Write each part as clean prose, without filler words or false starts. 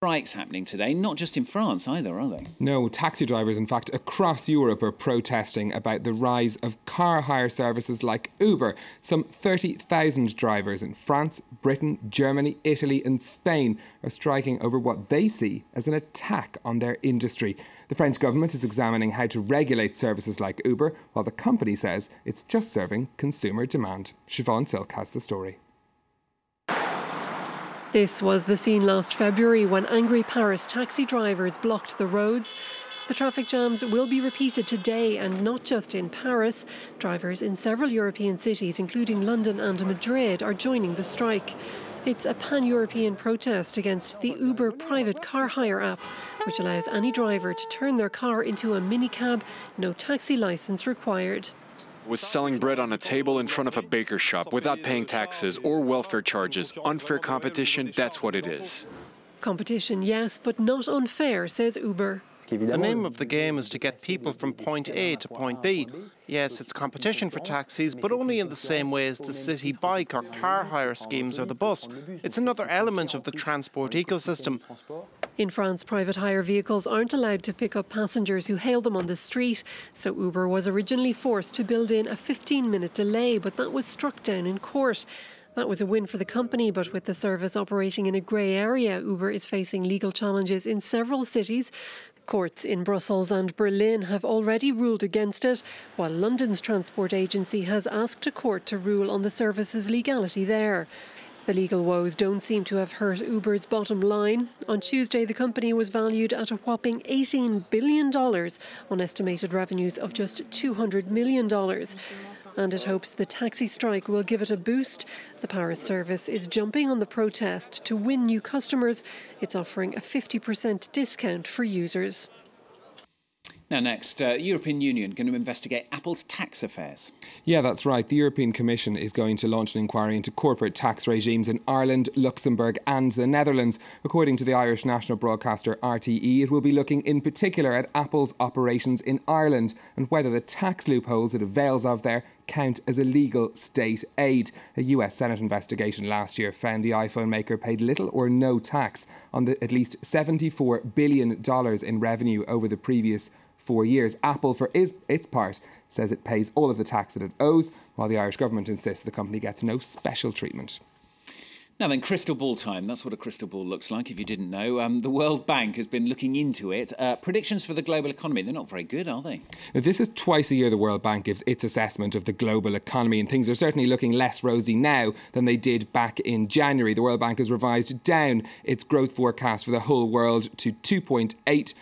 Strikes happening today, not just in France either, are they? No, taxi drivers, in fact, across Europe are protesting about the rise of car hire services like Uber. Some 30,000 drivers in France, Britain, Germany, Italy and Spain are striking over what they see as an attack on their industry. The French government is examining how to regulate services like Uber, while the company says it's just serving consumer demand. Siobhan Silk has the story. This was the scene last February when angry Paris taxi drivers blocked the roads. The traffic jams will be repeated today, and not just in Paris. Drivers in several European cities, including London and Madrid, are joining the strike. It's a pan-European protest against the Uber private car hire app, which allows any driver to turn their car into a minicab, no taxi licence required. Was selling bread on a table in front of a baker shop without paying taxes or welfare charges. Unfair competition, that's what it is. Competition, yes, but not unfair, says Uber. The name of the game is to get people from point A to point B. Yes, it's competition for taxis, but only in the same way as the city bike or car hire schemes or the bus. It's another element of the transport ecosystem. In France, private hire vehicles aren't allowed to pick up passengers who hail them on the street, so Uber was originally forced to build in a 15-minute delay, but that was struck down in court. That was a win for the company, but with the service operating in a grey area, Uber is facing legal challenges in several cities. Courts in Brussels and Berlin have already ruled against it, while London's transport agency has asked a court to rule on the service's legality there. The legal woes don't seem to have hurt Uber's bottom line. On Tuesday, the company was valued at a whopping $18 billion on estimated revenues of just $200 million. And it hopes the taxi strike will give it a boost. The Paris service is jumping on the protest to win new customers. It's offering a 50% discount for users. Now next, European Union going to investigate Apple's tax affairs. Yeah, that's right. The European Commission is going to launch an inquiry into corporate tax regimes in Ireland, Luxembourg and the Netherlands. According to the Irish national broadcaster RTE, it will be looking in particular at Apple's operations in Ireland and whether the tax loopholes it avails of there count as illegal state aid. A US Senate investigation last year found the iPhone maker paid little or no tax on the at least $74 billion in revenue over the previous 4 years. Apple, for its part, says it pays all of the tax that it owes, while the Irish government insists the company gets no special treatment. Now then, crystal ball time. That's what a crystal ball looks like, if you didn't know. The World Bank has been looking into it. Predictions for the global economy, they're not very good, are they? Now, this is twice a year the World Bank gives its assessment of the global economy, and things are certainly looking less rosy now than they did back in January. The World Bank has revised down its growth forecast for the whole world to 2.8%.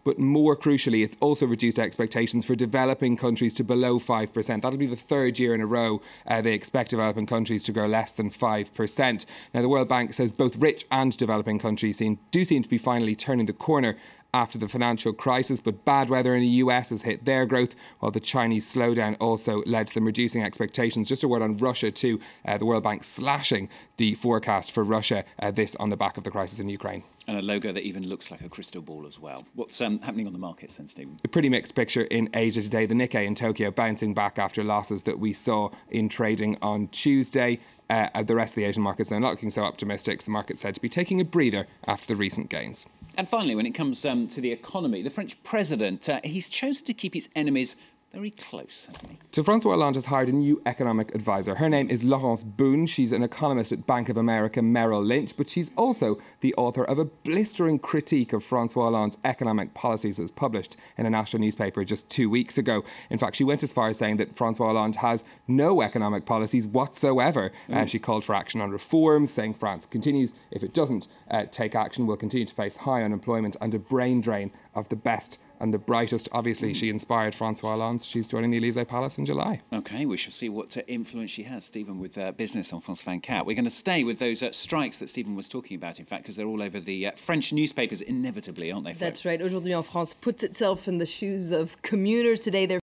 But more crucially, it's also reduced expectations for developing countries to below 5%. That'll be the third year in a row they expect developing countries to grow less than 5%. Now, the World Bank says both rich and developing countries do seem to be finally turning the corner after the financial crisis, but bad weather in the US has hit their growth, while the Chinese slowdown also led to them reducing expectations. Just a word on Russia too, the World Bank slashing the forecast for Russia, this on the back of the crisis in Ukraine. And a logo that even looks like a crystal ball as well. What's happening on the markets then, Stephen? A pretty mixed picture in Asia today. The Nikkei in Tokyo bouncing back after losses that we saw in trading on Tuesday. The rest of the Asian markets are not looking so optimistic. The market said to be taking a breather after the recent gains. And finally, when it comes to the economy, the French president, he's chosen to keep his enemies very close, hasn't he? So François Hollande has hired a new economic advisor. Her name is Laurence Boone. She's an economist at Bank of America Merrill Lynch, but she's also the author of a blistering critique of François Hollande's economic policies that was published in a national newspaper just 2 weeks ago. In fact, she went as far as saying that François Hollande has no economic policies whatsoever. She called for action on reforms, saying France continues, if it doesn't take action, will continue to face high unemployment and a brain drain of the best and the brightest. Obviously, she inspired François Hollande. She's joining the Élysée Palace in July. OK, we shall see what influence she has, Stephen, with business on France 24. We're going to stay with those strikes that Stephen was talking about, in fact, because they're all over the French newspapers, inevitably, aren't they, Flo? That's right. Aujourd'hui en France puts itself in the shoes of commuters today. They're